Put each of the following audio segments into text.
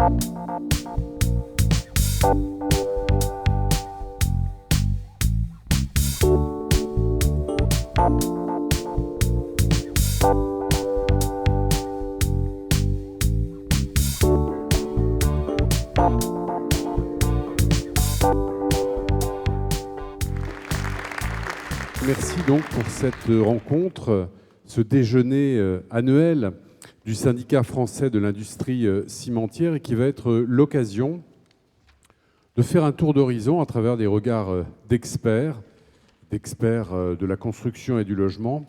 Merci donc pour cette rencontre, ce déjeuner annuel du syndicat français de l'industrie cimentière et qui va être l'occasion de faire un tour d'horizon à travers des regards d'experts de la construction et du logement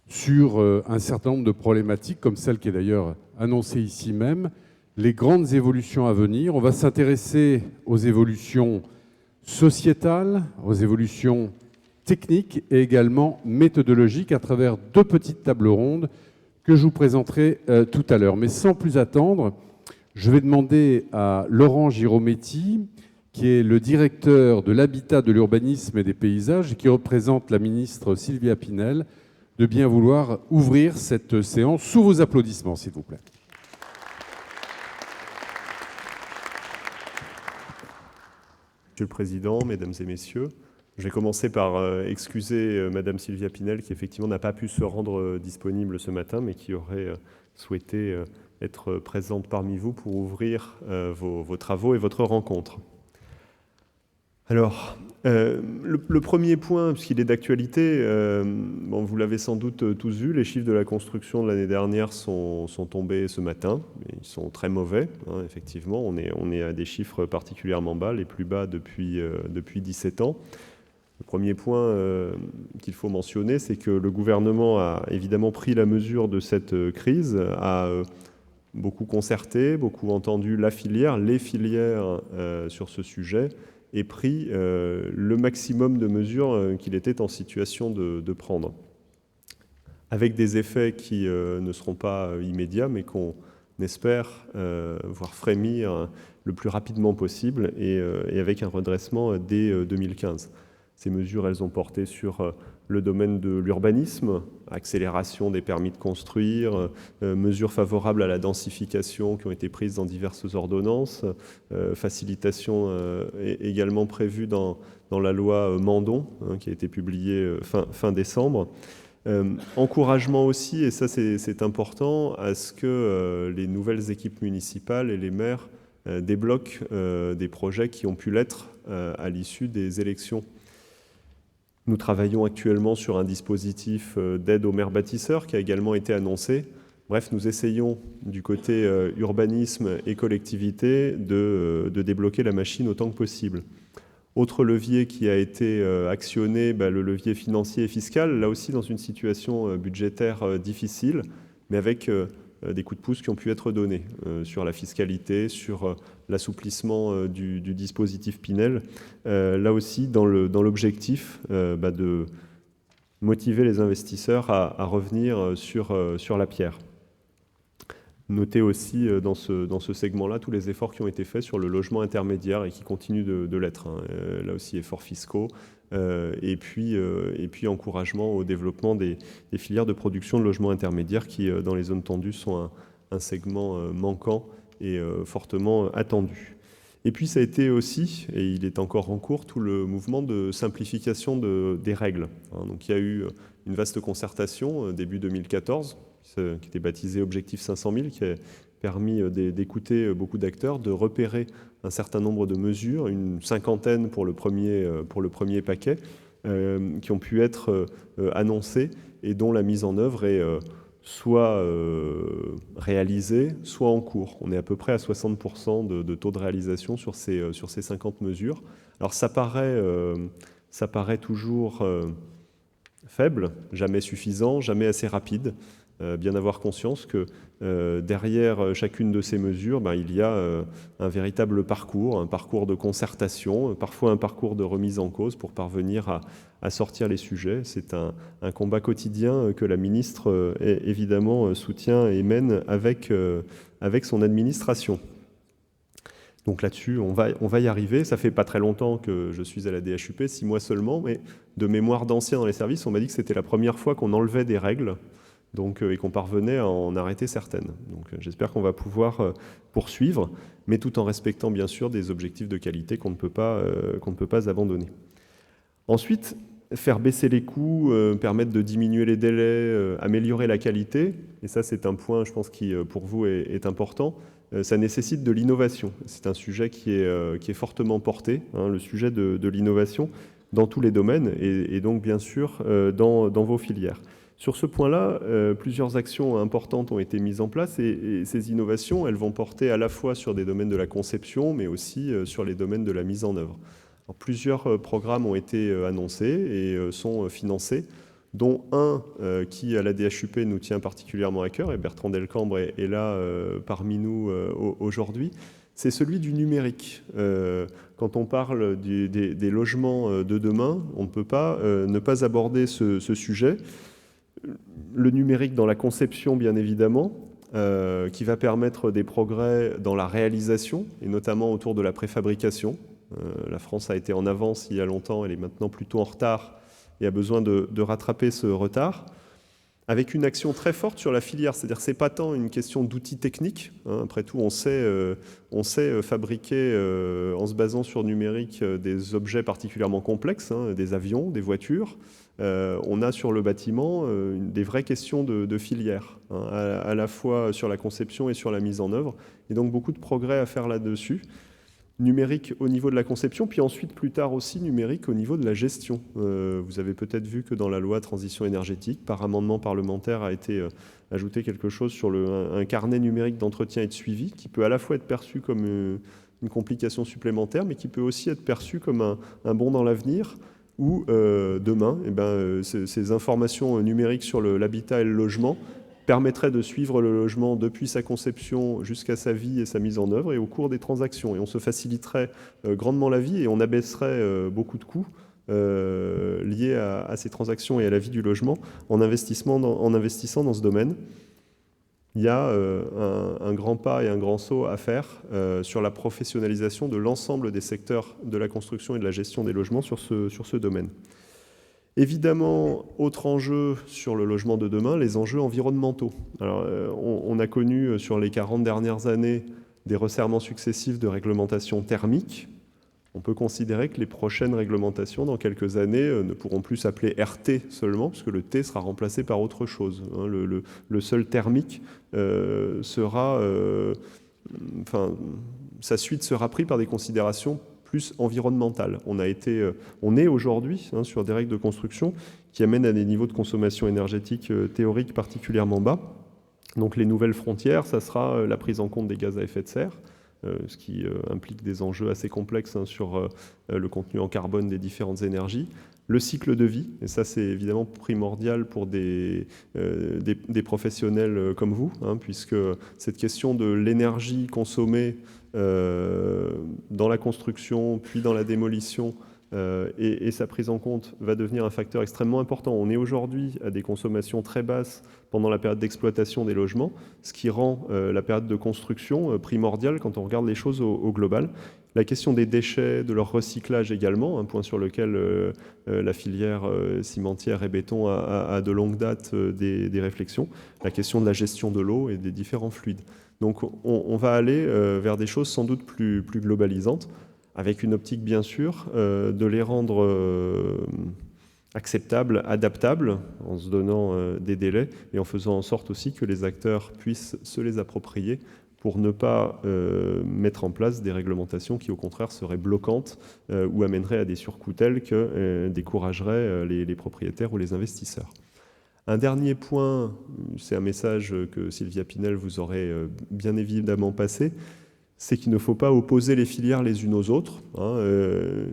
sur un certain nombre de problématiques, comme celle qui est d'ailleurs annoncée ici même, les grandes évolutions à venir. On va s'intéresser aux évolutions sociétales, aux évolutions techniques et également méthodologiques à travers deux petites tables rondes que je vous présenterai tout à l'heure. Mais sans plus attendre, je vais demander à Laurent Girometti, qui est le directeur de l'habitat, de l'urbanisme et des paysages et qui représente la ministre Sylvia Pinel, de bien vouloir ouvrir cette séance sous vos applaudissements, s'il vous plaît. Monsieur le Président, Mesdames et Messieurs, je vais commencer par excuser Madame Sylvia Pinel qui effectivement n'a pas pu se rendre disponible ce matin, mais qui aurait souhaité être présente parmi vous pour ouvrir vos travaux et votre rencontre. Alors, le premier point, puisqu'il est d'actualité, bon, vous l'avez sans doute tous vu, les chiffres de la construction de l'année dernière sont tombés ce matin. Ils sont très mauvais, hein, effectivement. On est à des chiffres particulièrement bas, les plus bas depuis 17 ans. Le premier point qu'il faut mentionner, c'est que le gouvernement a évidemment pris la mesure de cette crise, a beaucoup concerté, beaucoup entendu les filières sur ce sujet, et pris le maximum de mesures qu'il était en situation de prendre, avec des effets qui ne seront pas immédiats, mais qu'on espère voir frémir le plus rapidement possible et avec un redressement dès 2015. Ces mesures, elles ont porté sur le domaine de l'urbanisme, accélération des permis de construire, mesures favorables à la densification qui ont été prises dans diverses ordonnances, facilitation également prévue dans la loi Mandon, hein, qui a été publiée fin décembre. Encouragement aussi, et ça c'est important, à ce que les nouvelles équipes municipales et les maires débloquent des projets qui ont pu l'être à l'issue des élections. Nous travaillons actuellement sur un dispositif d'aide aux maires bâtisseurs qui a également été annoncé. Bref, nous essayons du côté urbanisme et collectivité de débloquer la machine autant que possible. Autre levier qui a été actionné, le levier financier et fiscal, là aussi dans une situation budgétaire difficile, mais avec des coups de pouce qui ont pu être donnés sur la fiscalité, sur l'assouplissement du dispositif Pinel, là aussi dans l'objectif de motiver les investisseurs à revenir sur la pierre. Notez aussi dans ce segment-là tous les efforts qui ont été faits sur le logement intermédiaire et qui continuent de l'être. Hein. Là aussi, efforts fiscaux et puis encouragement au développement des filières de production de logements intermédiaires qui, dans les zones tendues, sont un segment manquant et fortement attendu. Et puis ça a été aussi, et il est encore en cours, tout le mouvement de simplification des règles. Hein. Donc il y a eu une vaste concertation début 2014, qui était baptisée Objectif 500 000, qui a permis d'écouter beaucoup d'acteurs, de repérer un certain nombre de mesures, une cinquantaine pour le premier paquet, qui ont pu être annoncées et dont la mise en œuvre est soit réalisée, soit en cours. On est à peu près à 60% de taux de réalisation sur ces 50 mesures. Alors ça paraît toujours faible, jamais suffisant, jamais assez rapide. Bien avoir conscience que derrière chacune de ces mesures, il y a un véritable parcours, un parcours de concertation, parfois un parcours de remise en cause pour parvenir à sortir les sujets. C'est un combat quotidien que la ministre évidemment soutient et mène avec son administration. Donc là-dessus, on va y arriver. Ça fait pas très longtemps que je suis à la DHUP, 6 mois seulement, mais de mémoire d'anciens dans les services, on m'a dit que c'était la première fois qu'on enlevait des règles Donc, et qu'on parvenait à en arrêter certaines. Donc j'espère qu'on va pouvoir poursuivre, mais tout en respectant bien sûr des objectifs de qualité qu'on ne peut pas abandonner. Ensuite, faire baisser les coûts, permettre de diminuer les délais, améliorer la qualité, et ça c'est un point je pense qui pour vous est important, ça nécessite de l'innovation. C'est un sujet qui est fortement porté, hein, le sujet de l'innovation dans tous les domaines et donc bien sûr dans vos filières. Sur ce point-là, plusieurs actions importantes ont été mises en place et ces innovations, elles vont porter à la fois sur des domaines de la conception, mais aussi sur les domaines de la mise en œuvre. Alors, plusieurs programmes ont été annoncés et sont financés, dont un qui, à la DHUP, nous tient particulièrement à cœur, et Bertrand Delcambre est là parmi nous aujourd'hui, c'est celui du numérique. Quand on parle des logements de demain, on ne peut pas ne pas aborder ce sujet. Le numérique dans la conception, bien évidemment, qui va permettre des progrès dans la réalisation, et notamment autour de la préfabrication. La France a été en avance il y a longtemps, elle est maintenant plutôt en retard et a besoin de rattraper ce retard, avec une action très forte sur la filière. C'est-à-dire que ce n'est pas tant une question d'outils techniques. Hein. Après tout, on sait fabriquer, en se basant sur le numérique, des objets particulièrement complexes, hein, des avions, des voitures. On a sur le bâtiment des vraies questions de filière, hein, à la fois sur la conception et sur la mise en œuvre. Et donc beaucoup de progrès à faire là-dessus. Numérique au niveau de la conception, puis ensuite, plus tard aussi, numérique au niveau de la gestion. Vous avez peut-être vu que dans la loi transition énergétique, par amendement parlementaire, a été ajouté quelque chose sur un carnet numérique d'entretien et de suivi, qui peut à la fois être perçu comme une complication supplémentaire, mais qui peut aussi être perçu comme un bond dans l'avenir, où demain, ces informations numériques sur l'habitat et le logement permettrait de suivre le logement depuis sa conception jusqu'à sa vie et sa mise en œuvre et au cours des transactions. Et on se faciliterait grandement la vie et on abaisserait beaucoup de coûts liés à ces transactions et à la vie du logement en investissant dans ce domaine. Il y a un grand pas et un grand saut à faire sur la professionnalisation de l'ensemble des secteurs de la construction et de la gestion des logements sur ce domaine. Évidemment, autre enjeu sur le logement de demain, les enjeux environnementaux. Alors, on a connu sur les 40 dernières années des resserrements successifs de réglementation thermique. On peut considérer que les prochaines réglementations, dans quelques années, ne pourront plus s'appeler RT seulement, puisque le T sera remplacé par autre chose. Hein, le seul thermique sera... sa suite sera prise par des considérations plus environnementale. On est aujourd'hui sur des règles de construction qui amènent à des niveaux de consommation énergétique théorique particulièrement bas. Donc les nouvelles frontières, ça sera la prise en compte des gaz à effet de serre, ce qui implique des enjeux assez complexes sur le contenu en carbone des différentes énergies. Le cycle de vie, et ça c'est évidemment primordial pour des professionnels comme vous, hein, puisque cette question de l'énergie consommée dans la construction, puis dans la démolition, et sa prise en compte va devenir un facteur extrêmement important. On est aujourd'hui à des consommations très basses pendant la période d'exploitation des logements, ce qui rend la période de construction primordiale quand on regarde les choses au global. La question des déchets, de leur recyclage également, un point sur lequel la filière cimentière et béton a de longue date des réflexions. La question de la gestion de l'eau et des différents fluides. Donc on va aller vers des choses sans doute plus globalisantes, avec une optique bien sûr de les rendre acceptables, adaptables, en se donnant des délais et en faisant en sorte aussi que les acteurs puissent se les approprier pour ne pas mettre en place des réglementations qui au contraire seraient bloquantes ou amèneraient à des surcoûts tels que décourageraient les propriétaires ou les investisseurs. Un dernier point, c'est un message que Sylvia Pinel vous aurait bien évidemment passé, c'est qu'il ne faut pas opposer les filières les unes aux autres. Hein.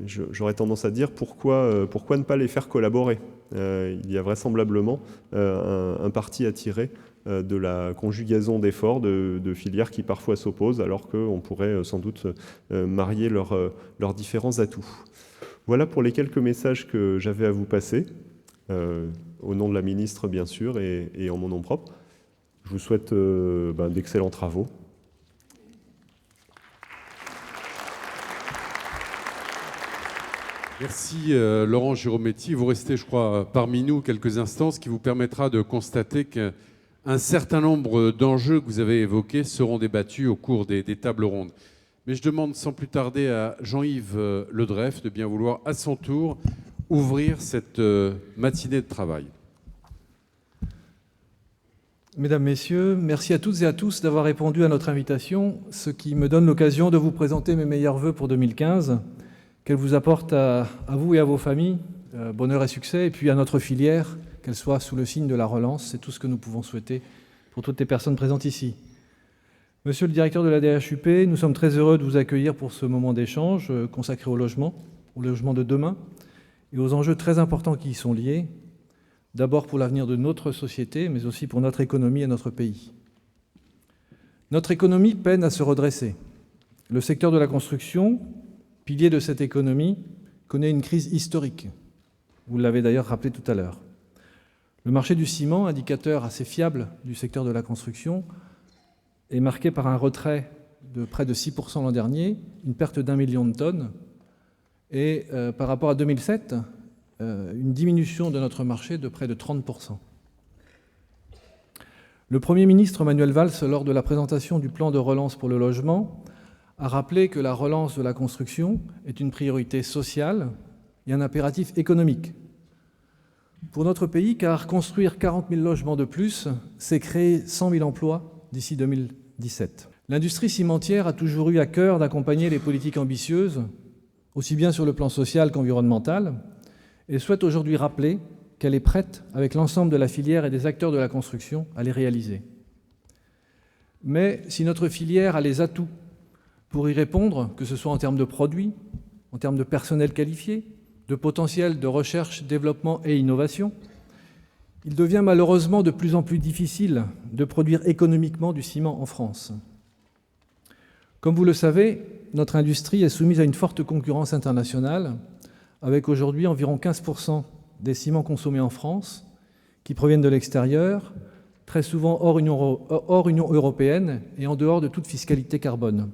J'aurais tendance à dire pourquoi ne pas les faire collaborer. Il y a vraisemblablement un parti à tirer de la conjugaison d'efforts de filières qui parfois s'opposent, alors qu'on pourrait sans doute marier leurs différents atouts. Voilà pour les quelques messages que j'avais à vous passer. Au nom de la ministre, bien sûr, et en mon nom propre. Je vous souhaite d'excellents travaux. Merci Laurent Girometti. Vous restez, je crois, parmi nous quelques instants, ce qui vous permettra de constater que Un certain nombre d'enjeux que vous avez évoqués seront débattus au cours des tables rondes. Mais je demande sans plus tarder à Jean-Yves Le Dreffe de bien vouloir à son tour ouvrir cette matinée de travail. Mesdames, Messieurs, merci à toutes et à tous d'avoir répondu à notre invitation, ce qui me donne l'occasion de vous présenter mes meilleurs vœux pour 2015, qu'elle vous apporte à vous et à vos familles bonheur et succès, et puis à notre filière, qu'elle soit sous le signe de la relance. C'est tout ce que nous pouvons souhaiter pour toutes les personnes présentes ici. Monsieur le directeur de la DHUP, nous sommes très heureux de vous accueillir pour ce moment d'échange consacré au logement de demain et aux enjeux très importants qui y sont liés, d'abord pour l'avenir de notre société, mais aussi pour notre économie et notre pays. Notre économie peine à se redresser. Le secteur de la construction, pilier de cette économie, connaît une crise historique. Vous l'avez d'ailleurs rappelé tout à l'heure. Le marché du ciment, indicateur assez fiable du secteur de la construction, est marqué par un retrait de près de 6% l'an dernier, une perte d'1 million de tonnes, et par rapport à 2007, une diminution de notre marché de près de 30%. Le Premier ministre Manuel Valls, lors de la présentation du plan de relance pour le logement, a rappelé que la relance de la construction est une priorité sociale et un impératif économique pour notre pays, car construire 40 000 logements de plus, c'est créer 100 000 emplois d'ici 2017. L'industrie cimentière a toujours eu à cœur d'accompagner les politiques ambitieuses, aussi bien sur le plan social qu'environnemental, et souhaite aujourd'hui rappeler qu'elle est prête, avec l'ensemble de la filière et des acteurs de la construction, à les réaliser. Mais si notre filière a les atouts pour y répondre, que ce soit en termes de produits, en termes de personnel qualifié, de potentiel de recherche, développement et innovation, il devient malheureusement de plus en plus difficile de produire économiquement du ciment en France. Comme vous le savez, notre industrie est soumise à une forte concurrence internationale, avec aujourd'hui environ 15% des ciments consommés en France qui proviennent de l'extérieur, très souvent hors Union européenne et en dehors de toute fiscalité carbone.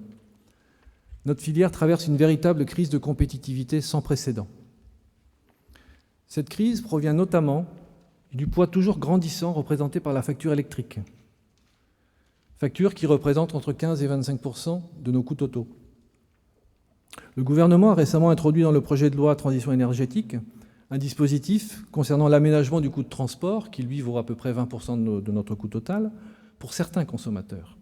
Notre filière traverse une véritable crise de compétitivité sans précédent. Cette crise provient notamment du poids toujours grandissant représenté par la facture électrique, facture qui représente entre 15 et 25% de nos coûts totaux. Le gouvernement a récemment introduit dans le projet de loi Transition énergétique un dispositif concernant l'aménagement du coût de transport, qui lui vaut à peu près 20% de notre coût total, pour certains consommateurs.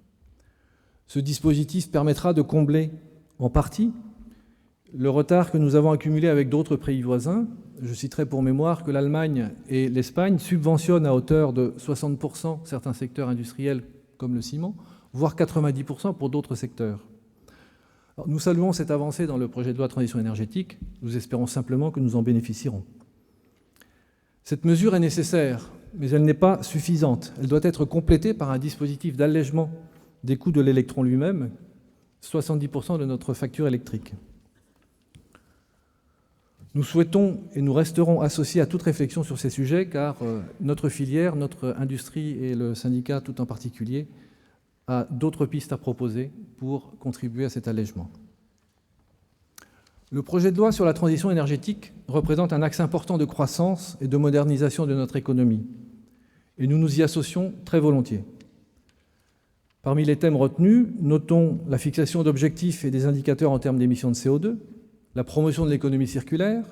Ce dispositif permettra de combler en partie le retard que nous avons accumulé avec d'autres pays voisins. Je citerai pour mémoire que l'Allemagne et l'Espagne subventionnent à hauteur de 60% certains secteurs industriels comme le ciment, voire 90% pour d'autres secteurs. Alors, nous saluons cette avancée dans le projet de loi de transition énergétique. Nous espérons simplement que nous en bénéficierons. Cette mesure est nécessaire, mais elle n'est pas suffisante. Elle doit être complétée par un dispositif d'allègement des coûts de l'électron lui-même, 70% de notre facture électrique. Nous souhaitons et nous resterons associés à toute réflexion sur ces sujets, car notre filière, notre industrie et le syndicat tout en particulier a d'autres pistes à proposer pour contribuer à cet allègement. Le projet de loi sur la transition énergétique représente un axe important de croissance et de modernisation de notre économie, et nous nous y associons très volontiers. Parmi les thèmes retenus, notons la fixation d'objectifs et des indicateurs en termes d'émissions de CO2, la promotion de l'économie circulaire,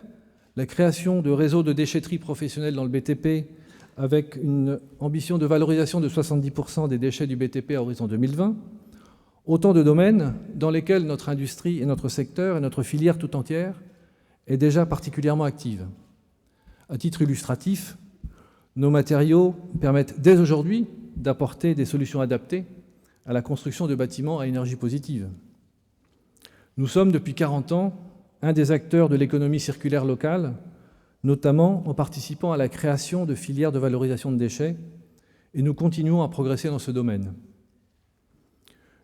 la création de réseaux de déchetterie professionnels dans le BTP avec une ambition de valorisation de 70% des déchets du BTP à horizon 2020, autant de domaines dans lesquels notre industrie et notre secteur et notre filière tout entière est déjà particulièrement active. À titre illustratif, nos matériaux permettent dès aujourd'hui d'apporter des solutions adaptées à la construction de bâtiments à énergie positive. Nous sommes depuis 40 ans un des acteurs de l'économie circulaire locale, notamment en participant à la création de filières de valorisation de déchets, et nous continuons à progresser dans ce domaine.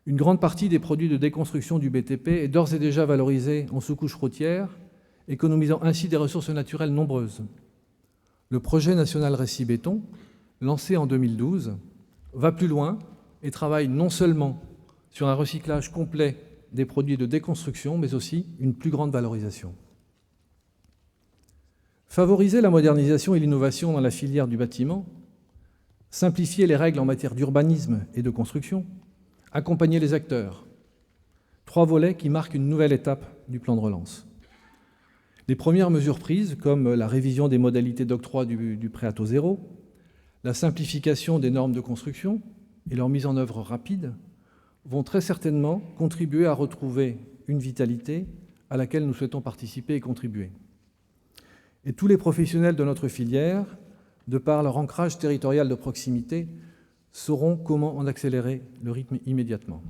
Une grande partie des produits de déconstruction du BTP est d'ores et déjà valorisée en sous-couche routière, économisant ainsi des ressources naturelles nombreuses. Le projet national Réci-Béton, lancé en 2012, va plus loin et travaille non seulement sur un recyclage complet des produits de déconstruction, mais aussi une plus grande valorisation. Favoriser la modernisation et l'innovation dans la filière du bâtiment, simplifier les règles en matière d'urbanisme et de construction, accompagner les acteurs. 3 volets qui marquent une nouvelle étape du plan de relance. Les premières mesures prises, comme la révision des modalités d'octroi du prêt à taux zéro, la simplification des normes de construction et leur mise en œuvre rapide, vont très certainement contribuer à retrouver une vitalité à laquelle nous souhaitons participer et contribuer. Et tous les professionnels de notre filière, de par leur ancrage territorial de proximité, sauront comment en accélérer le rythme immédiatement.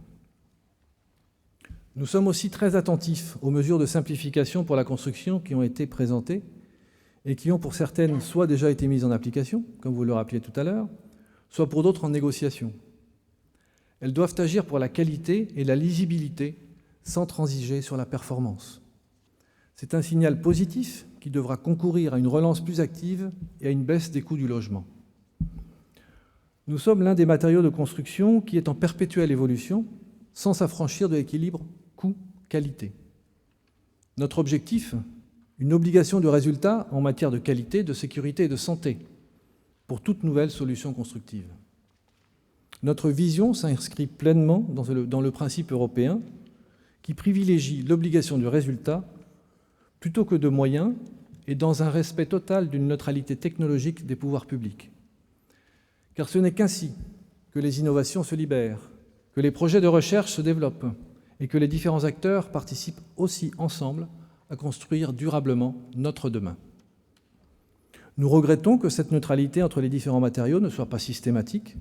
Nous sommes aussi très attentifs aux mesures de simplification pour la construction qui ont été présentées et qui ont pour certaines soit déjà été mises en application, comme vous le rappeliez tout à l'heure, soit pour d'autres en négociation. Elles doivent agir pour la qualité et la lisibilité sans transiger sur la performance. C'est un signal positif qui devra concourir à une relance plus active et à une baisse des coûts du logement. Nous sommes l'un des matériaux de construction qui est en perpétuelle évolution sans s'affranchir de l'équilibre coût-qualité. Notre objectif, une obligation de résultat en matière de qualité, de sécurité et de santé pour toute nouvelle solution constructive. Notre vision s'inscrit pleinement dans le principe européen qui privilégie l'obligation du résultat plutôt que de moyens et dans un respect total d'une neutralité technologique des pouvoirs publics. Car ce n'est qu'ainsi que les innovations se libèrent, que les projets de recherche se développent et que les différents acteurs participent aussi ensemble à construire durablement notre demain. Nous regrettons que cette neutralité entre les différents matériaux ne soit pas systématique,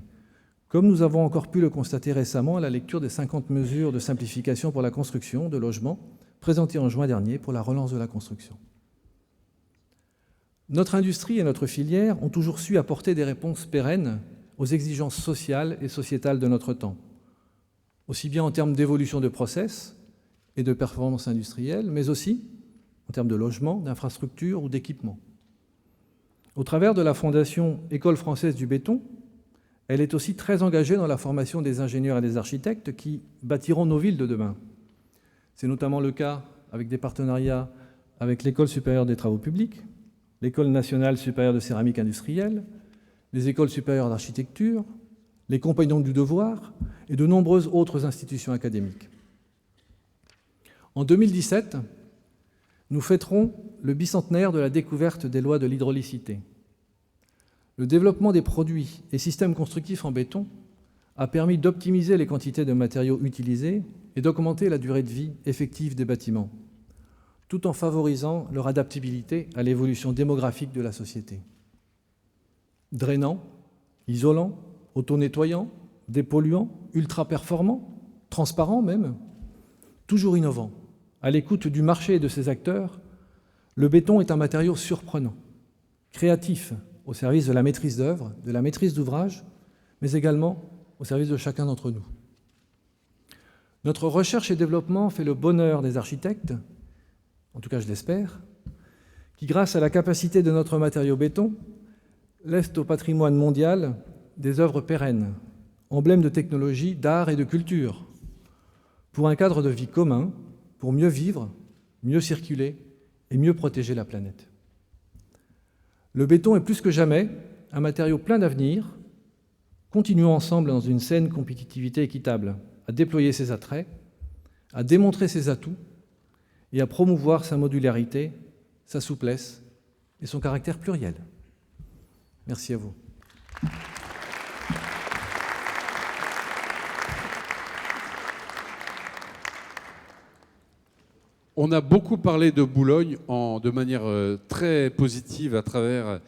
comme nous avons encore pu le constater récemment à la lecture des 50 mesures de simplification pour la construction de logements présentées en juin dernier pour la relance de la construction. Notre industrie et notre filière ont toujours su apporter des réponses pérennes aux exigences sociales et sociétales de notre temps, aussi bien en termes d'évolution de process et de performance industrielle, mais aussi en termes de logement, d'infrastructures ou d'équipements. Au travers de la Fondation École française du béton, elle est aussi très engagée dans la formation des ingénieurs et des architectes qui bâtiront nos villes de demain. C'est notamment le cas avec des partenariats avec l'École supérieure des travaux publics, l'École nationale supérieure de céramique industrielle, les écoles supérieures d'architecture, les Compagnons du devoir et de nombreuses autres institutions académiques. En 2017, nous fêterons le bicentenaire de la découverte des lois de l'hydraulicité. Le développement des produits et systèmes constructifs en béton a permis d'optimiser les quantités de matériaux utilisés et d'augmenter la durée de vie effective des bâtiments, tout en favorisant leur adaptabilité à l'évolution démographique de la société. Drainants, isolants, auto-nettoyants, dépolluants, ultra-performants, transparents même, toujours innovants. À l'écoute du marché et de ses acteurs, le béton est un matériau surprenant, créatif, au service de la maîtrise d'œuvre, de la maîtrise d'ouvrage, mais également au service de chacun d'entre nous. Notre recherche et développement fait le bonheur des architectes, en tout cas je l'espère, qui, grâce à la capacité de notre matériau béton, laissent au patrimoine mondial des œuvres pérennes, emblèmes de technologie, d'art et de culture, pour un cadre de vie commun, pour mieux vivre, mieux circuler et mieux protéger la planète. Le béton est plus que jamais un matériau plein d'avenir. Continuons ensemble dans une saine compétitivité équitable, à déployer ses attraits, à démontrer ses atouts et à promouvoir sa modularité, sa souplesse et son caractère pluriel. Merci à vous. On a beaucoup parlé de Boulogne de manière très positive à travers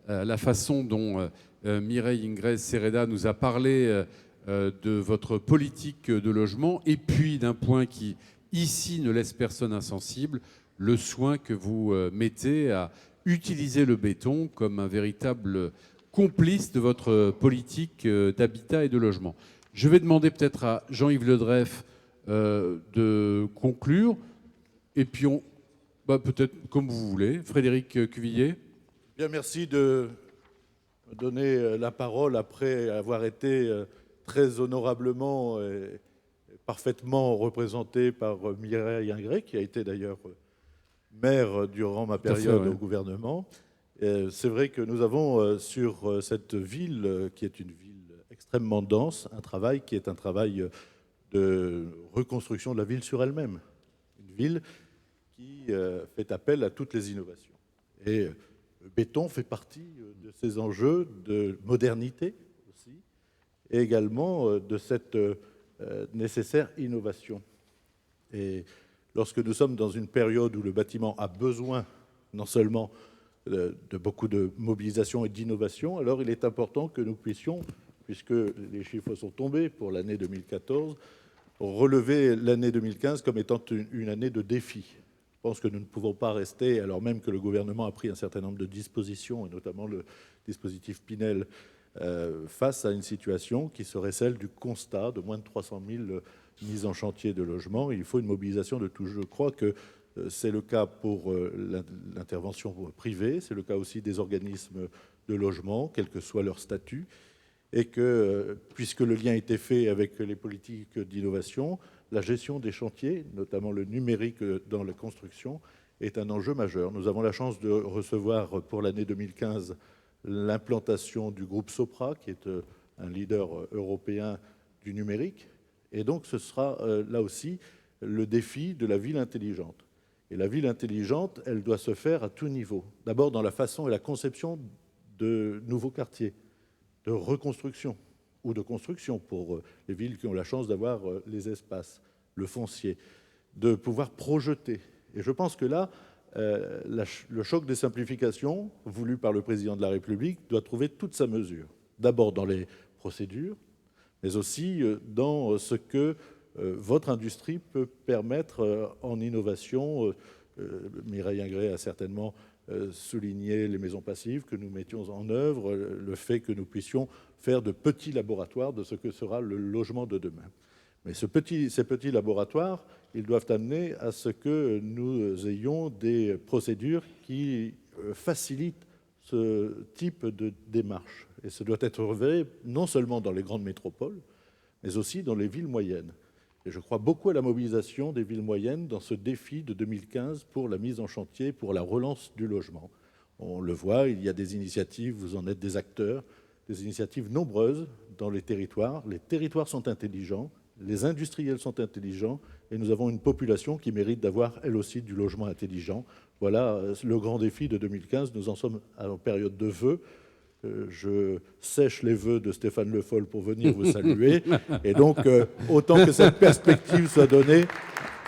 la façon dont Mireille Ingrez-Cereda nous a parlé de votre politique de logement et puis d'un point qui, ici, ne laisse personne insensible, le soin que vous mettez à utiliser le béton comme un véritable complice de votre politique d'habitat et de logement. Je vais demander peut-être à Jean-Yves Le Dreyff de conclure. Et puis, peut-être comme vous voulez. Frédéric Cuvillier. Bien, merci de me donner la parole après avoir été très honorablement et parfaitement représenté par Mireille Ingrez, qui a été d'ailleurs maire durant ma période au gouvernement. C'est vrai que nous avons sur cette ville, qui est une ville extrêmement dense, un travail qui est un travail de reconstruction de la ville sur elle-même. Une ville qui fait appel à toutes les innovations. Et le béton fait partie de ces enjeux de modernité aussi, et également de cette nécessaire innovation. Et lorsque nous sommes dans une période où le bâtiment a besoin non seulement de beaucoup de mobilisation et d'innovation, alors il est important que nous puissions, puisque les chiffres sont tombés pour l'année 2014, relever l'année 2015 comme étant une année de défi. Je pense que nous ne pouvons pas rester, alors même que le gouvernement a pris un certain nombre de dispositions, et notamment le dispositif Pinel, face à une situation qui serait celle du constat de moins de 300 000 mises en chantier de logements. Il faut une mobilisation de tous. Je crois que c'est le cas pour l'intervention privée, c'est le cas aussi des organismes de logement, quel que soit leur statut, et que, puisque le lien était fait avec les politiques d'innovation, la gestion des chantiers, notamment le numérique dans la construction, est un enjeu majeur. Nous avons la chance de recevoir pour l'année 2015 l'implantation du groupe Sopra, qui est un leader européen du numérique, et donc ce sera là aussi le défi de la ville intelligente. Et la ville intelligente, elle doit se faire à tout niveau. D'abord dans la façon et la conception de nouveaux quartiers, de reconstruction ou de construction pour les villes qui ont la chance d'avoir les espaces, le foncier, de pouvoir projeter. Et je pense que là, le choc des simplifications voulu par le président de la République doit trouver toute sa mesure. D'abord dans les procédures, mais aussi dans ce que votre industrie peut permettre en innovation. Mireille Ingré a certainement souligné les maisons passives que nous mettions en œuvre, le fait que nous puissions faire de petits laboratoires de ce que sera le logement de demain. Mais ces petits laboratoires, ils doivent amener à ce que nous ayons des procédures qui facilitent ce type de démarche. Et ce doit être vrai non seulement dans les grandes métropoles, mais aussi dans les villes moyennes. Et je crois beaucoup à la mobilisation des villes moyennes dans ce défi de 2015 pour la mise en chantier, pour la relance du logement. On le voit, il y a des initiatives, vous en êtes des acteurs, des initiatives nombreuses dans les territoires. Les territoires sont intelligents, les industriels sont intelligents, et nous avons une population qui mérite d'avoir, elle aussi, du logement intelligent. Voilà le grand défi de 2015. Nous en sommes en période de vœux. Je sèche les vœux de Stéphane Le Foll pour venir vous saluer. Et donc, autant que cette perspective soit donnée,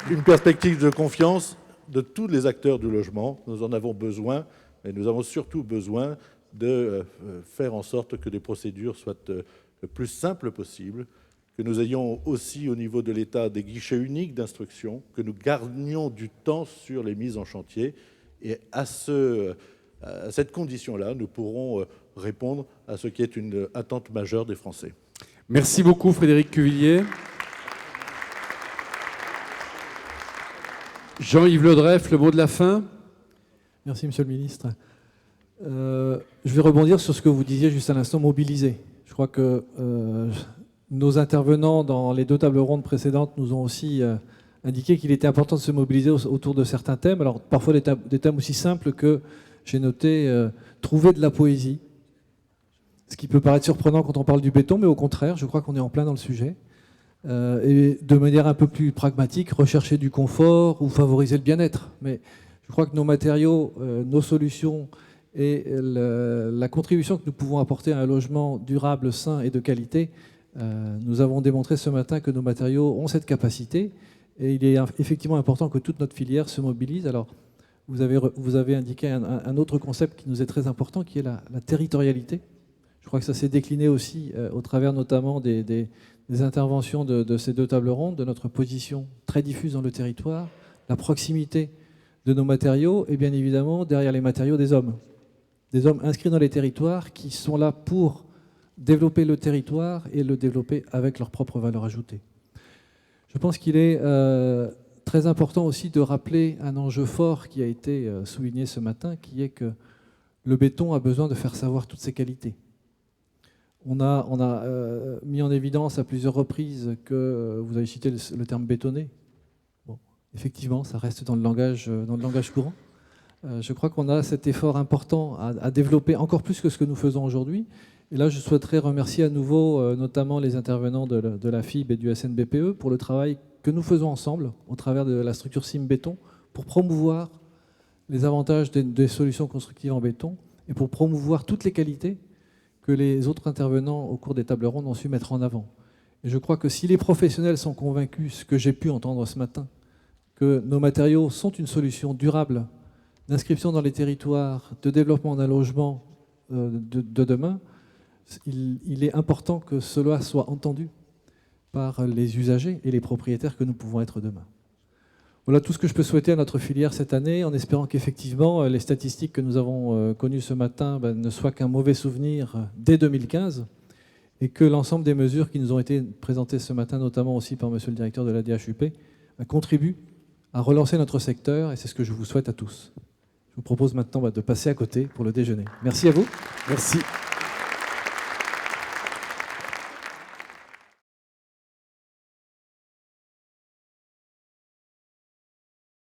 une perspective de confiance de tous les acteurs du logement. Nous en avons besoin, mais nous avons surtout besoin de faire en sorte que les procédures soient le plus simples possible, que nous ayons aussi au niveau de l'État des guichets uniques d'instruction, que nous gagnions du temps sur les mises en chantier. Et à cette condition-là, nous pourrons répondre à ce qui est une attente majeure des Français. Merci beaucoup Frédéric Cuvillier. Jean-Yves Le Dreyffe, le mot de la fin. Merci Monsieur le Ministre. Je vais rebondir sur ce que vous disiez juste à l'instant, mobiliser. Je crois que nos intervenants dans les 2 tables rondes précédentes nous ont aussi indiqué qu'il était important de se mobiliser autour de certains thèmes. Alors parfois des thèmes aussi simples que, j'ai noté, trouver de la poésie. Ce qui peut paraître surprenant quand on parle du béton, mais au contraire, je crois qu'on est en plein dans le sujet. Et de manière un peu plus pragmatique, rechercher du confort ou favoriser le bien-être. Mais je crois que nos matériaux, nos solutions et la contribution que nous pouvons apporter à un logement durable, sain et de qualité, nous avons démontré ce matin que nos matériaux ont cette capacité. Et il est effectivement important que toute notre filière se mobilise. Alors, vous avez indiqué un autre concept qui nous est très important, qui est la territorialité. Je crois que ça s'est décliné aussi au travers notamment des interventions de ces 2 tables rondes, de notre position très diffuse dans le territoire, la proximité de nos matériaux et bien évidemment derrière les matériaux des hommes inscrits dans les territoires qui sont là pour développer le territoire et le développer avec leur propre valeur ajoutée. Je pense qu'il est très important aussi de rappeler un enjeu fort qui a été souligné ce matin, qui est que le béton a besoin de faire savoir toutes ses qualités. On a mis en évidence à plusieurs reprises que vous avez cité le terme bétonné. Bon, effectivement, ça reste dans le langage courant. Je crois qu'on a cet effort important à développer encore plus que ce que nous faisons aujourd'hui. Et là, je souhaiterais remercier à nouveau notamment les intervenants de la FIB et du SNBPE pour le travail que nous faisons ensemble au travers de la structure CIM Béton pour promouvoir les avantages des solutions constructives en béton et pour promouvoir toutes les qualités que les autres intervenants au cours des tables rondes ont su mettre en avant. Et je crois que si les professionnels sont convaincus, ce que j'ai pu entendre ce matin, que nos matériaux sont une solution durable d'inscription dans les territoires, de développement d'un logement de demain, il est important que cela soit entendu par les usagers et les propriétaires que nous pouvons être demain. Voilà tout ce que je peux souhaiter à notre filière cette année, en espérant qu'effectivement les statistiques que nous avons connues ce matin ne soient qu'un mauvais souvenir dès 2015 et que l'ensemble des mesures qui nous ont été présentées ce matin, notamment aussi par monsieur le directeur de la DHUP, contribuent à relancer notre secteur et c'est ce que je vous souhaite à tous. Je vous propose maintenant de passer à côté pour le déjeuner. Merci à vous. Merci.